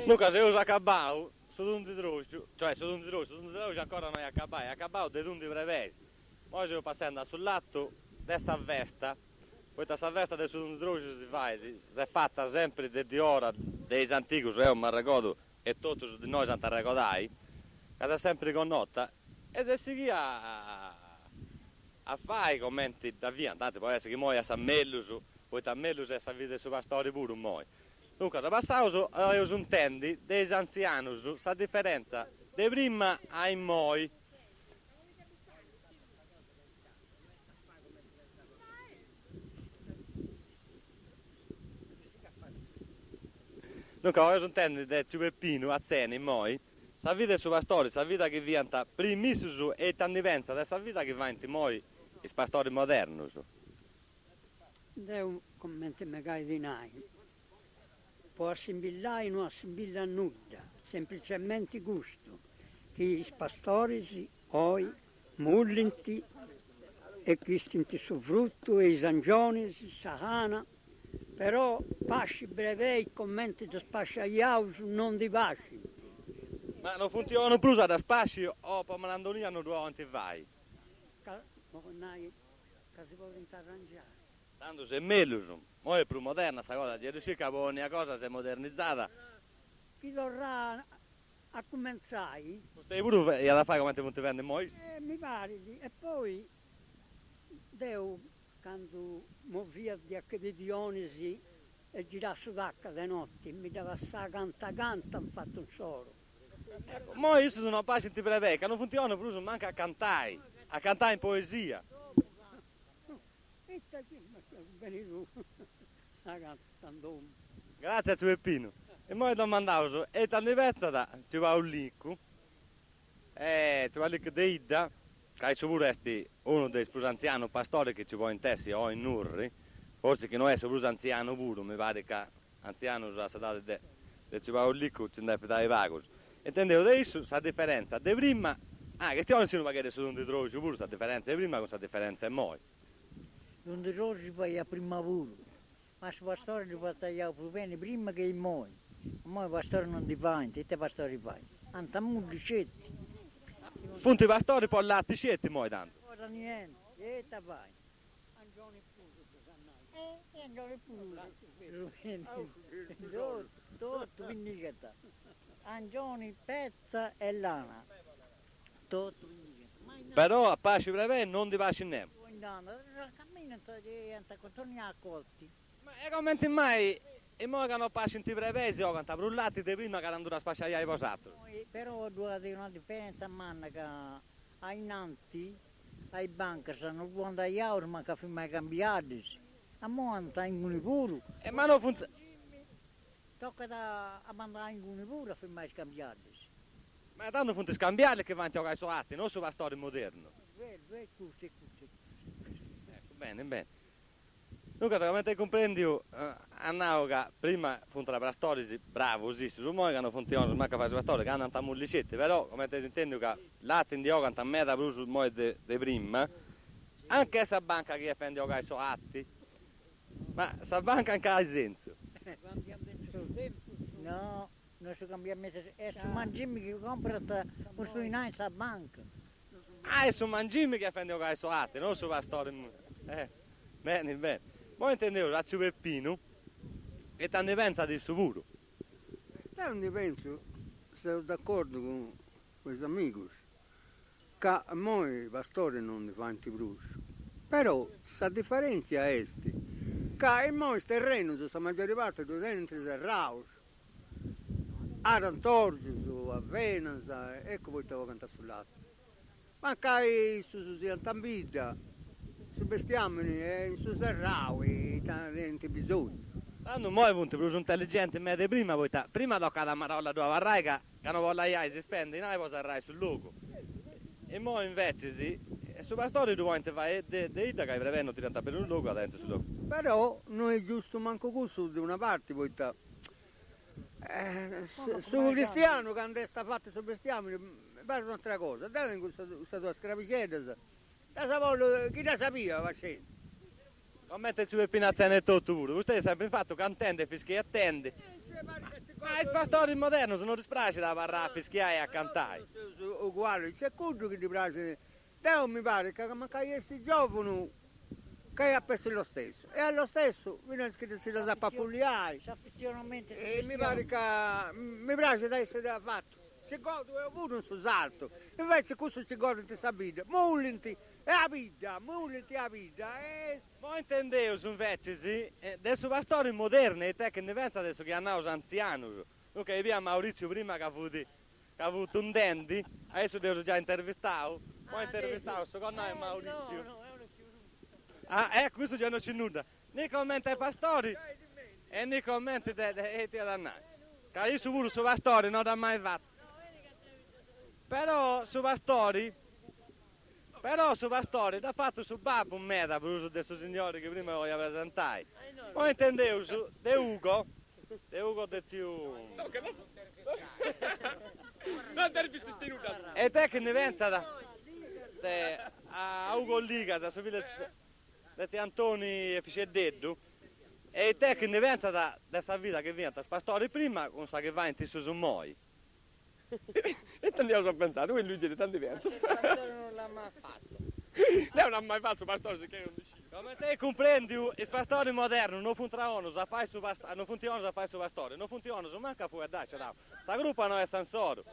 Nunca se usa acabau, su un di droscio, cioè su un di droscio ancora non è acabau di un di brevesi. Poi si passando sul lato, desta vesta, poi da vesta del su un di droscio si fa, si è fatta sempre di ora, dei antichi, io mi ricordo, e tutti di noi si ricordai, che è sempre con nota, e se si a fare i commenti da via, anzi può essere che moi a San Mellus, poi da Mellus e sa vide su storia pure un moi. Dunque, se passavo io intendi dei anziani, la differenza di prima ai moi. Dunque, io intendi del ciubeppino a cena in moi, sa vide sulla storia, sa vita che diventa primissimo e tan diversa da vita che va in moi, i pastori moderni. Devo commenti magari di nai. Può assimilare non assimila nulla, semplicemente gusto, che i pastori poi mullinti e questi su frutto e i zangioni, sahana, però pasci breve, commenti da spasciaiaus non di pasci. Ma non funzionano più da spasci o per malandonia non dove vai? Che si può arrangiare. Tanto se è meglio, ora è più moderna questa cosa, c'è riuscito che ogni cosa si è modernizzata. Chi vorrà a cominciare? Stai pure da fare come ti vende moi? Mi pare, e poi devo, quando movia di Dionisi e girasse d'acqua di notte, mi dava sta canta, hanno fatto un solo. Ecco, mo io sono un paziente per le che non funziona più manca a cantare in poesia. Grazie a Ciueppino. E poi domandavo, e tanto diversa da ci va un licco, ci va un licco di Ida, che ci vuole essere uno dei più anziani pastori che ci vuole in Tessi o in Nurri, forse che non è più anziano pure, mi pare che anziano la data di ci va un licco, ci deve dare i vagos. Intendevo adesso la differenza di prima, che stiamo dicendo magari su un di trovo pure la differenza di prima con questa differenza è moi. Non di rossi vai a prima pure, ma se pastore li fa tagliare più bene prima che i moi. Moi pastore non ti fa, te pastori fai. Andiamo scetti. Punto i pastori poi latte scetti moi tanto. Cosa niente, e te fai. Angioni pure, angioni pure. Tutto, quindi che sta. Angioni, pezza e lana. Tutto, quindi che sta. Però a pace breve non ti passi nemmeno. Cammina e torni a colti. Ma è come mai, e mo che hanno passi in brevesi o quando brullati di prima che hanno da spacciare ai posato. Però dove avere una differenza manna che ai nanti, ai banchi, sono buoni da euro ma che mai cambiati. A mo sta in un puro. Ma non funziona. Tocca da mandare in un puro a mai scambiati. Ma tanto funziona scambiare che vanno a giocare su atti, non sulla storia moderna. Vero, così. Ecco, bene, bene. Dunque, come te comprendi, andavo che prima funziona la storia, bravo, così, su noi che non funziona, ma che fa la storia, che hanno tanto mullicetti, però, come te intendi che l'atti di oggi hanno meta più sul noi di prima, anche questa banca che fende giocare su atti, ma questa banca anche ha senso. No, non si cambia mese, è su mangimi che compra costruire in questa banca. Ah, è su mangimi che fende giocare su atti, non sulla storia. Bene, bene. Poi intendevo la Ciubeppino e te ne pensa di sicuro? Io ne penso, sono d'accordo con questi amici, che noi pastori non ne fanno più. Però la differenza è che in noi terreni, la maggior parte dei terreni serrati, a Rantorgio, a Veneza, ecco poi stavo cantando sul lato. Ma che su Sant'Ambida, su bestiamini e in su serrao e tanti bisogni. Quando moi punti più intelligente me di prima, poi prima tocca la marolla dove varrai che non vuole si spende, non può sarrai sul luogo. E mo invece sì, e su pastori tu vuoi fare di ida che prevenno tirata per un luogo dentro sul luogo. Però non è giusto manco questo di una parte, poi su cristiano che sta fatto su bestiamini, mi pare un'altra cosa, date in questa tua scravicetta. Chi la sapeva, va sì. Non metterci per pinazione e tutto pure, voi sempre fatto che attende, fischi attende. Ma i pastori moderni non ti piace da parlare a fischiare e a cantare? Uguale, c'è quello che ti piace. Deo mi pare che questi giovani che ha perso lo stesso. E allo stesso, viene scritto si da pappugliare. S'affezionamento. E mi pare che mi piace da essere fatto. Si gode e uno su salto. Invece questo si gode di questa vita. Mullenti e la vita, mullenti e la vita. Ma intendevo invece, sì, adesso pastori moderni, e te che ne pensi adesso che hanno os anziani? Non che via Maurizio prima che ha avuto un dandy, adesso devo già intervistato. Ma intervistato, secondo me è Maurizio. Ah, ecco, questo già non c'è nulla. Nei commenti ai pastori e nei commenti e ti dannai. Che io su pastori non l'ho mai fatto. Però su pastori da fatto su babbo un meta per uso di questo signore che prima voglio presentare. Ma intendevo su De Ugo de zio. Non devi sostenuta. E te che ne pensi a Ugo Ligas, a su da zio Antoni e Fiscededdu? E te che ne pensi da questa vita che viene da pastori prima con sa che va in tissu su moi? E te ne ho pensato, lui Luigi è tanto diverso. Non l'ha mai fatto. Lei non ha mai fatto pastore, se che non dici. Come te comprendi, i pastori moderni non funzionano a fare su pastore, non funzionano su manca fuori dai, ce l'ha. Sta gruppa non è Sansoro.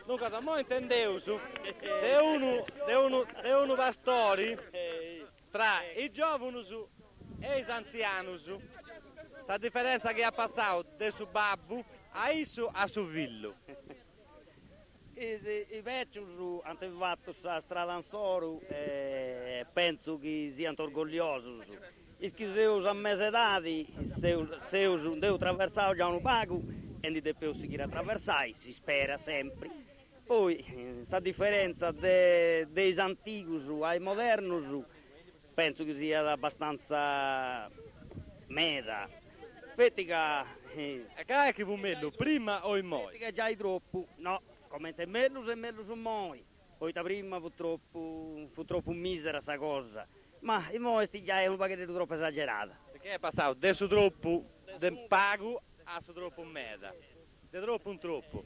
Dunque, se mo intendevo su, de uno pastori tra i giovani su e i anziani su. La differenza che ha passato da su babbo a isso a su villo. I vecchi hanno fatto questa strada ancora e penso che siano orgogliosi. E che se a mese dati, se devo attraversare già un pago e non devo seguire attraversare, si spera sempre. Poi, questa differenza dei antichi ai moderni penso che sia abbastanza meda. Infatti E che è che fu meglio, prima o in moi? che già è troppo, no. Come è meglio su noi. Poi da prima fu troppo misera sta cosa. Ma il moesti già è un pacchetto troppo esagerato. Perché è passato da su troppo del pago a su troppo meda. Da troppo un troppo.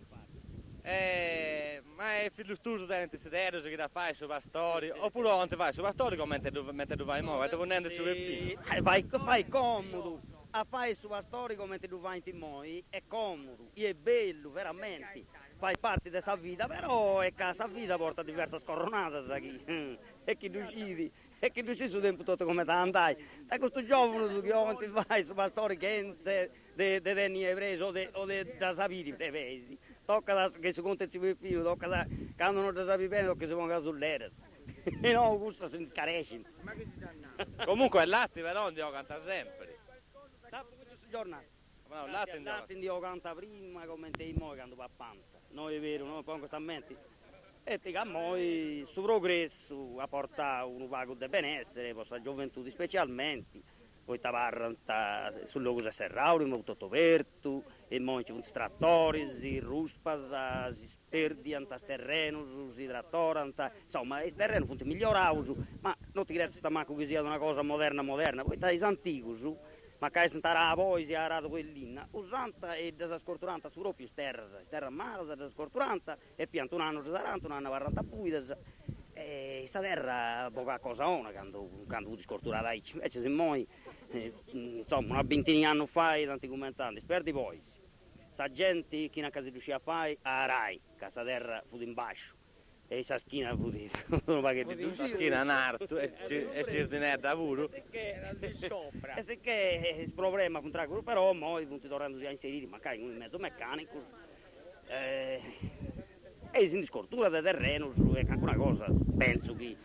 Ma è figlio studio dentro desiderio che da fare su pastori, oppure non ti fai su pastori come te vai mo, vai venendo su Sì, fai comodo. A fare su pastori come te lo fai in moi è comodo, è bello, veramente. Fai parte della vita, però è che questa vita porta diverse scoronate, sai chi? E che tu scidi, e che tu scidi su tempo tutto come te andai. Da questo giovane che oggi vai su pastori che de denni ebrei o da sapere dei vesi. Tocca che si conta il figlio, tocca da quando non ti sappi bene, tocca si ponga sull'eres. E no, questo si scaresce. Comunque il latte però non devo cantare sempre. Dopo questo giornale. No, il latte Latte io canta prima come te mo quando va a panta. Noi è vero, noi con questa mente. E ti a noi su progresso a portare un pago di benessere per questa gioventù specialmente. Poi tavarranta sul luogo di serrauri, ma tutto aperto, e poi ci sono trattori, si ruspas, si sperdiano il terreno, si trattorano, insomma il terreno è migliorato, ma non ti credi sta manco che sia una cosa moderna, poi dai antichi, ma che si a poi si è arato quell'inna, usanta e desascorturanta su proprio terra masa, desascorturanta, e pianta un anno desaranta, un anno varranta puides, e questa terra è poca cosa ona quando si scortura da invece se noi, insomma, una ventina di anni fa, tanti comincianti, sperdi poi, sa gente che non si riusciva a fare, a Rai, che questa terra fu in basso. E questa schina fu di la schina narto e cirdinetta pure. E se che il problema con tracco, però noi punti tornando a inserire magari un mezzo meccanico e si scortura del terreno è anche una cosa, penso che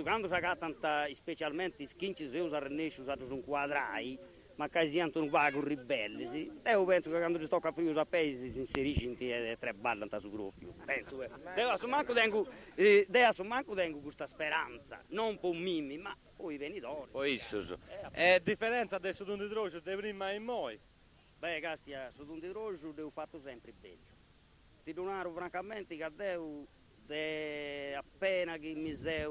quando si cantano specialmente skinci se usano rennesci usati su un quadrai, ma che siano un vago ribelli, sì. Io penso che quando si tocca più a paesi si inserisce in tre balle su gruppo. Penso che adesso manco tengo questa speranza, non per mimi, ma poi i venitori. Poi isso. E differenza del sudun di drogo di prima in moi? Beh, castia, sudun di drogo devo fatto sempre bene. Ti donaro francamente che devo appena che mi sei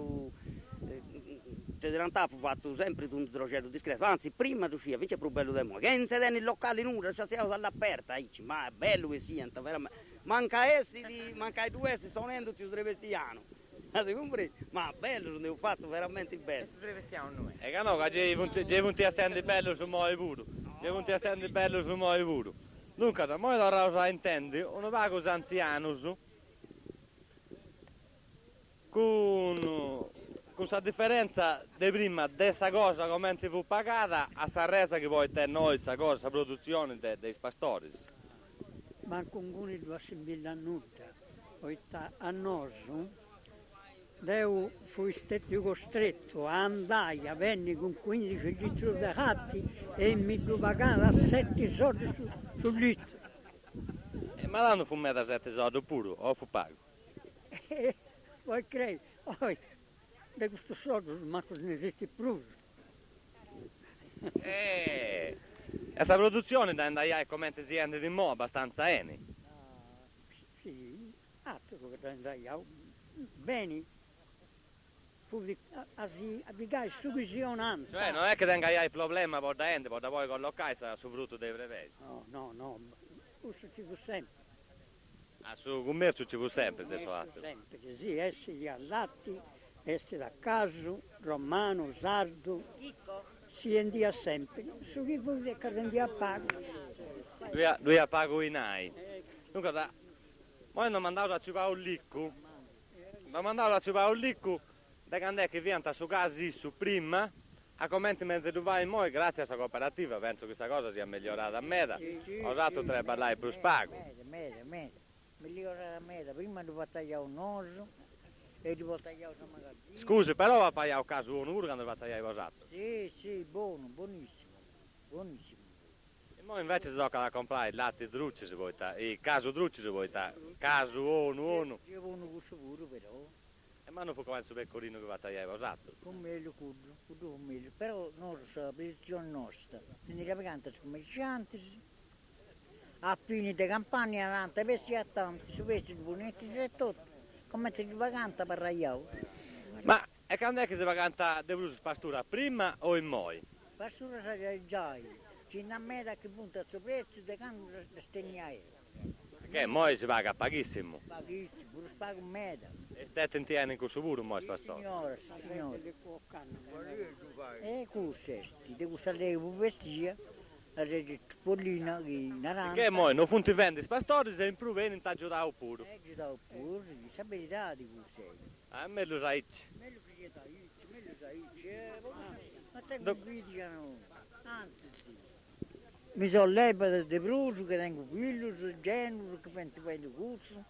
Te realtà fu fatto sempre un idrogeno discreto, anzi prima di uscire, invece è più bello di noi, che non si tiene il locale nulla, ci stiamo all'aperta, ma è bello che sia, veramente. Manca i due essi sonendo ci rivestiamo. Ma bello, ne ho fatto veramente bello. E che no, che giunti a sentire bello su moi pure, giunti a sentire bello su moi pure. Dunque, se moi la rosa intendi, uno va con anziani, con questa differenza di prima, di questa cosa come ti fu pagata, a sta resa che poi te noi, questa cosa, questa produzione dei pastori. Ma con cui due assembilla nuda, poi a noi, io fui stato costretto a andare a venire con 15 litri di catti e mi pagava 7 soldi sul litro. Ma l'anno fu meta 7 soldi pure, o fu pago? Poi credi, poi da questo soldo manco ne esiste più. Questa produzione da andare come si rende di mo' abbastanza eni. Sì, altro che da andare bene. Abbigai suggezionante. Cioè non è che tenga il problema per da ende, per da poi collocare su frutto dei brevetti. No, questo ci fu sempre. Sul commercio ci fu sempre, detto altro. Sempre, sì, essere allatti, essere a caso, romano, sardo, si andia sempre. Su chi vuole che andia a pago. Lui a pago i nai. Dunque, poi non mandavo a cipare un licco, da quando è che viene su casi su prima, a commenti mentre tu vai in moi, grazie a questa cooperativa, penso che questa cosa sia migliorata a meta. Ho usato tre parlare più spago. Meda. Migliorata a meta, prima devo tagliare un oso e devo tagliare una magazzina. Scusi, però va a pagare un caso uno pure quando va a tagliare il usato. Sì, buonissimo. E poi invece si tocca da comprare il latte drucci se vuoi, il caso drucci se vuoi, caso uno. Io uno gusto pure però. Ma non fu come il suo pecorino che va a tagliare il usato. Con meglio, però non so, la posizione nostra, quindi la vacanza su commercianti, a fine di campagna avanti, pesi a tanti, su questi bonetti e tutto, come ti di vacanza per raiao. Ma e quando è che si vacanza di brucio pastura, prima o in moi? Pastura sa già, c'è una meta che punta al suo prezzo, di quando la stegnai. Perché moi si paga pochissimo. Pochissimo, pure pago meta. E state in tieni con sicuro moi pastore. Signora. E cos'esti? Devo salire per vestire, la pollina che naranja. Perché moi non funti vendi pastori se in più vieni in taggio pure. Ci do pure, sapete di cos'è. A me lo sai. Meglio che ma tengo un video, anzi sì. Mi sono levato di brucio, che tengo figlio, genero, che penso di corso.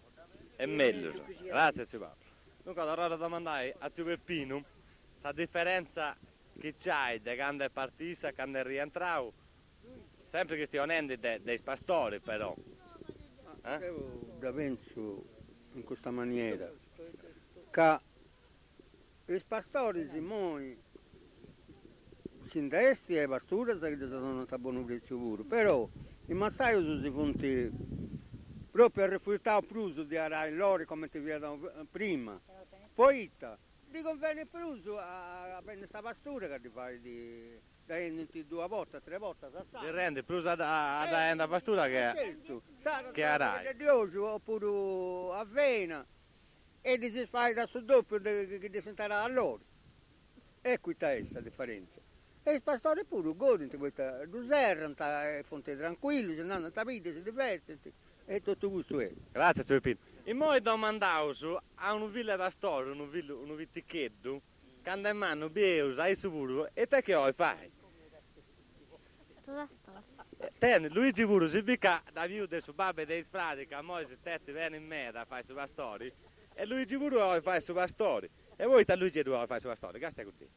È meglio, grazie Zio Paolo. Dunque, allora domandai a Zio Peppino, la differenza che c'hai da quando è partita e quando è rientrato, sempre che stiamo dei pastori però. Io la penso in questa maniera, che i pastori si muovono sin destri e pasture che sono a buon prezzo pure, però i massaio si fonti proprio a rifiutare più di arare loro come ti vedono prima. Poi ti conviene più a prendere questa pastura che ti fai da 2 volte, 3 volte. Ti rende più a una pastura che arare. Di oggi oppure avena e ti si fai da sul doppio che ti sentirà a loro. E qui sta la differenza. E il pastore pure godono di questa luserna, fonte tranquilli, si andano a tapite, si divertono e tutto questo è. Grazie Zio Peppino. E poi domandavo a un villa pastore, un vitticheddo, quando è mano beus, hai sicuro, e te che fai? Ten, Luigi Puro si bica da viude su babbe dei sprati, che a moi si stetti bene in meta a fare su pastori, e Luigi Puro fa su pastori. E voi da Luigi due fai su pastori, che stai con te?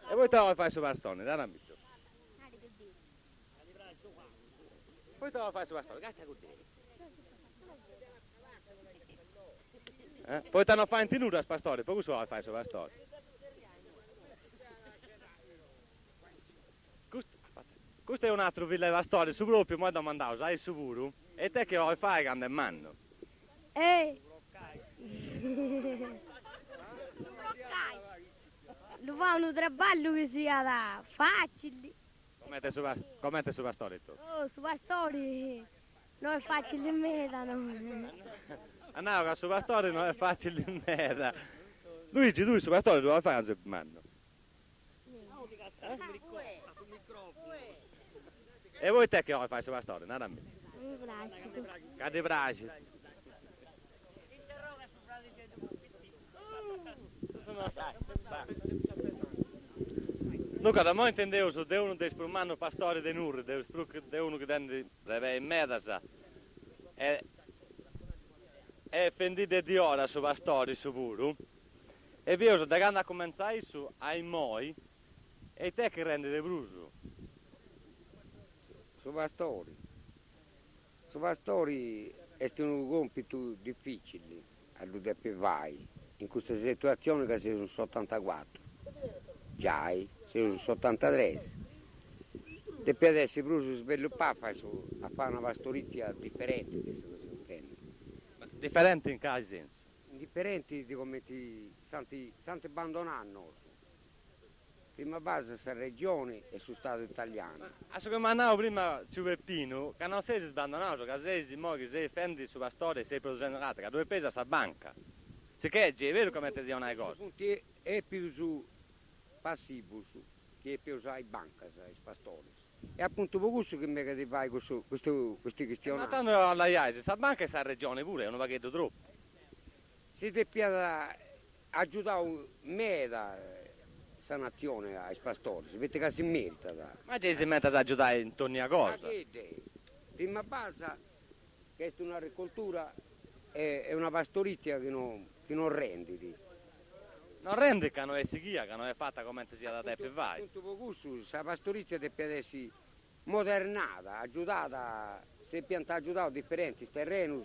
E voi te lo fai su bastone, da ambito. Poi te lo fai su bastone, che stai con te? Poi te lo fai in tenuta a pastore, poi cosa lo fai su bastone? Questo è un altro villa di pastori, su proprio, ma domandavo, sai su puro? E te che lo fai quando è manno? Lo fa un trabalho che sia facile. Come te su Pastori tu? Oh, su pastori non è facile meta, no. Ah no, su Pastori non è facile in meta. Luigi, tu su Pastori dove fai un settimana? E voi te che fai su Pastori? Nada a me. Mi piace. Che ti piace? Dunque, da mo intendevo su de uno dei sprumano pastori de Nurri, de uno che tende in medasa. E fendite di ora su pastori su buru. E vi uso da quando a cominciare su ai moi e te che rendi de bruso. Su pastori. Su pastori è un compito difficile a lui vai in questa situazione che sono 84. Già, sono 83. Depi adesso bruso sviluppare a fare una pastorizia differente, adesso che si intende. Differente in che senso? Differenti di come ti santi abbandonando. Prima base su regione e su Stato italiano. A so che mandavo prima su Peppino, che non sei sbandonato, che sei mo che sei fendi sulla storia e sei producendo che dove pesa sta banca. Se che è vero come ti dico una cosa? È più su passivo su, che è più su ai banche, ai pastori. E appunto per questo che mi ti fai questi questioni. Ma tanto alla IAS, sta banca e sta regione pure, è un paghetto troppo. Si deve aiutare me da questa nazione ai pastori, si vede che si merita. Ma ci si mette a aiutare intorno a cosa? Prima base, che è un'agricoltura, è una pastorizia che non rende. Non rende che non è sighia, che non è fatta come ti sia da te per vai. Appunto per questo, questa pastorizia deve essere modernata, aiutata, se pianta aiutato differenti, terreno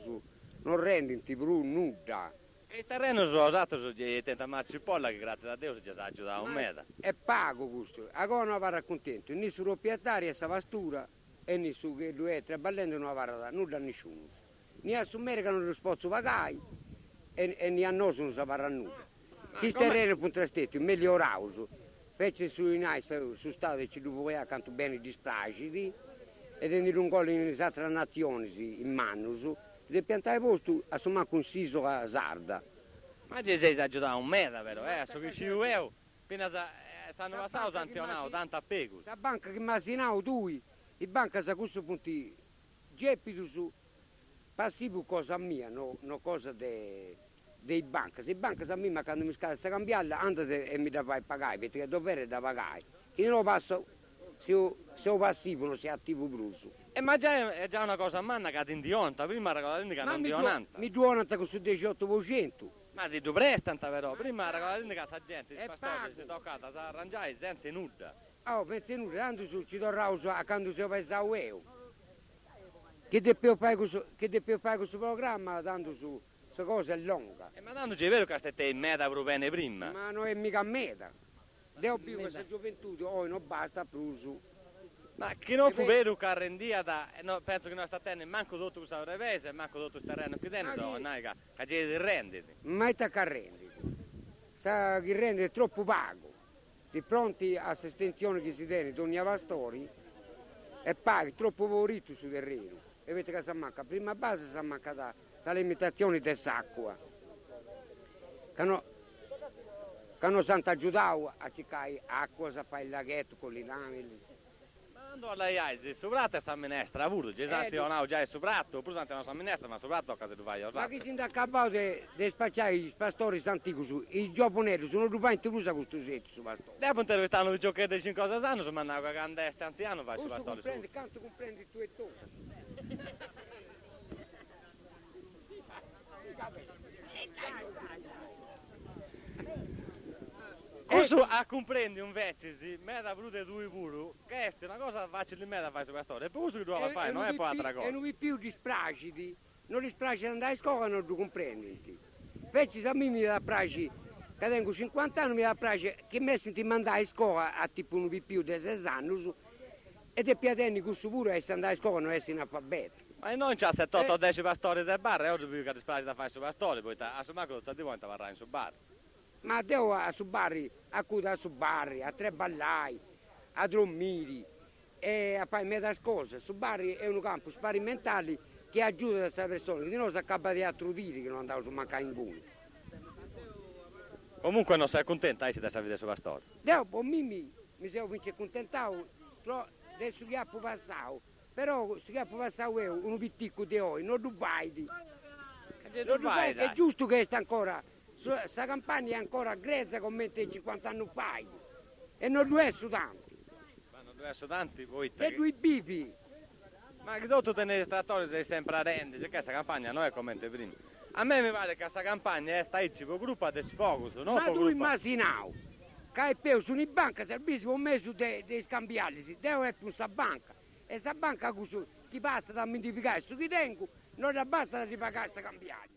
non rende più nulla. E il terreno sono usato su tenta marcipolla che grazie a Dio ci ha aiutato un meta. È pago questo, ancora non va raccontento, né su proprietario questa pastura e né su che lui è traballando non va nulla a nessuno. Né a su me che non lo posso pagare e né a noi non si farà nulla. Chi terreno appunto è stato migliorato, fece su stato ci doveva canto bene dispraciti ed è un gol in altre nazioni in mano, di piantare posto a somma conciso a sarda. Ma ci sei aiutato un meta, vero? So che ci io, appena stanno passando sanzionato tanto appego. La banca che mi ha assegnato tu, la banca sa questo punto, geppito su, passivo cosa mia, no cosa dei banche. Se i banche sa mia, ma quando mi scade questa cambiarla, andate e mi da fai pagare, perché è dovere da pagare. Io non passo, se ho passivo non si attivo bruso. Ma è già una cosa manna che ti indionta, prima regolarmente che non dionanta. Mi duonanta con su 18%. Ma ti dovresti tanta però, prima regolarmente che sa gente, il pastore si è toccata, si arrangiare senza nulla. Oh, senza nulla, tanto su ci torrà a quando si pensa a io. Che devo fare questo programma, tanto su, questa cosa è lunga. Ma tanto c'è vero che stai in meta proprio bene prima? Ma non è mica meta. Devo più questa gioventù, oh, non basta più su. Ma che non fu vero che arrendia da, no, penso che non sta tenendo manco tutto questo revese, manco tutto il terreno che tiene, so, che c'è di renditi. Ma è che rendi. Sa che rende è troppo vago. Di fronte a questa estensione che si tiene, Doni Pastori, è pago, troppo favorito sul terreno. E vedete che si manca, prima base si manca la limitazione dell'acqua. Che non si hanno aiutato a cercare acqua, a fare il laghetto con le lame. Quando lei hai soprattutto questa minestra, ha avuto, già già è soprattutto, oppure sante una minestra, ma soprattutto a casa tu vai a ma chi si è accapato di spacciare i pastori antichi, i giapponesi sono rubanti rusa con questo setto su pastori. Dopo intervistano i giochetti di 5 anni, se mandano a grande anziano, vai su pastori. Canto comprendi tu e tu. Questo a comprendi un vecchio, me da brute due puro, che è una cosa facile di me da fare su questa storia, e poi questo che tu la fai, non è poi altra cosa. E non più dispraciti, non dispraci andare a scuola, non lo comprendi. Invece se a me mi dà praci, che tengo 50 anni, mi dà praci che mi senti mandare a scuola a tipo non più di 6 anni, ed è più anni questo pure essere andare a scuola non essere analfabeto. Ma non c'ha 7-8 o 10 pastori del bar, e ora più che ti spari da fare su pastori, poi a su macro di quanto varrà in su bar. Ma devo a Subari, a cuda a Subari, a tre ballai, a dormire e a fare mezza cose. Subari è un campo sperimentale che aiuta queste persone, che non si accappa di altro dire che non andavo su mancare in culo. Comunque non sei contenta, di vedere su pastori. Dopo mi sono vinto accontentato del sughiappo passato, però il sughiappo passato è un pitticco di oggi, non Dubai. È giusto che sta ancora, questa campagna è ancora grezza come 50 anni fa, e non due su tanti. Ma non deve essere tanti, voi E due bibi. Ma che tu tenere trattori sei sempre a rendere, che questa campagna non è come prima. A me mi pare che questa campagna è sta per gruppo di sfocus, non Ma per tu gruppo. immaginavo che il peo su una banca servisse un mese di scambiarsi, deve essere questa banca. E questa banca chi basta da identificare su chi tengo, non basta da ripagare questa cambiale.